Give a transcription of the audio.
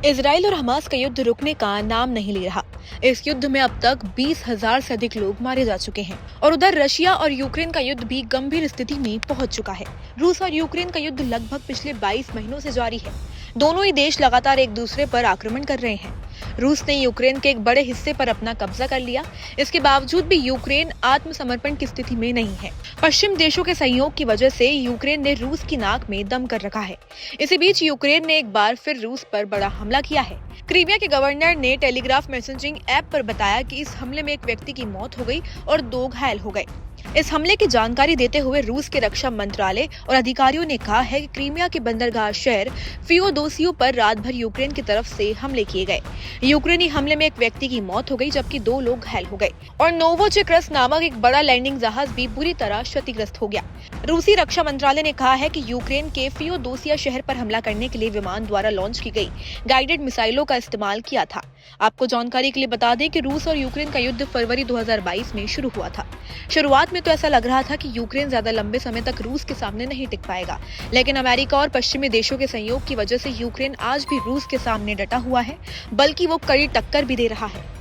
Israel और Hamas का युद्ध रुकने का नाम नहीं ले रहा। इस युद्ध में अब तक 20,000 से अधिक लोग मारे जा चुके हैं और उधर रशिया और यूक्रेन का युद्ध भी गंभीर स्थिति में पहुंच चुका है। रूस और यूक्रेन का युद्ध लगभग पिछले 22 महीनों से जारी है। दोनों ही देश लगातार एक दूसरे पर आक्रमण कर रहे हैं। रूस ने यूक्रेन के एक बड़े हिस्से पर अपना कब्जा कर लिया। इसके बावजूद भी यूक्रेन आत्मसमर्पण की स्थिति में नहीं है। पश्चिम देशों के सहयोग की वजह से यूक्रेन ने रूस की नाक में दम कर रखा है। इसी बीच यूक्रेन ने एक बार फिर रूस पर बड़ा हमला किया है। क्रीमिया के गवर्नर ने टेलीग्राफ मैसेजिंग ऐप पर बताया कि इस हमले में एक व्यक्ति की मौत हो गई और 2 घायल हो गए। इस हमले की जानकारी देते हुए रूस के रक्षा मंत्रालय और अधिकारियों ने कहा है कि क्रीमिया के बंदरगाह शहर फियोदोसियो पर रात भर यूक्रेन की तरफ से हमले किए गए। यूक्रेनी हमले में एक व्यक्ति की मौत हो गई जबकि 2 लोग घायल हो गए और नोवोचेक्रस नामक एक बड़ा लैंडिंग जहाज भी बुरी तरह क्षतिग्रस्त हो गया। रूसी रक्षा मंत्रालय ने कहा है कि यूक्रेन के फियोदोसिया शहर पर हमला करने के लिए विमान द्वारा लॉन्च की गई गाइडेड मिसाइलों का इस्तेमाल किया था। आपको जानकारी के लिए बता दें कि रूस और यूक्रेन का युद्ध फरवरी 2022 में शुरू हुआ था। शुरुआत में तो ऐसा लग रहा था कि यूक्रेन ज्यादा लंबे समय तक रूस के सामने नहीं टिक पाएगा, लेकिन अमेरिका और पश्चिमी देशों के सहयोग की वजह से यूक्रेन आज भी रूस के सामने डटा हुआ है, बल्कि वो कड़ी टक्कर भी दे रहा है।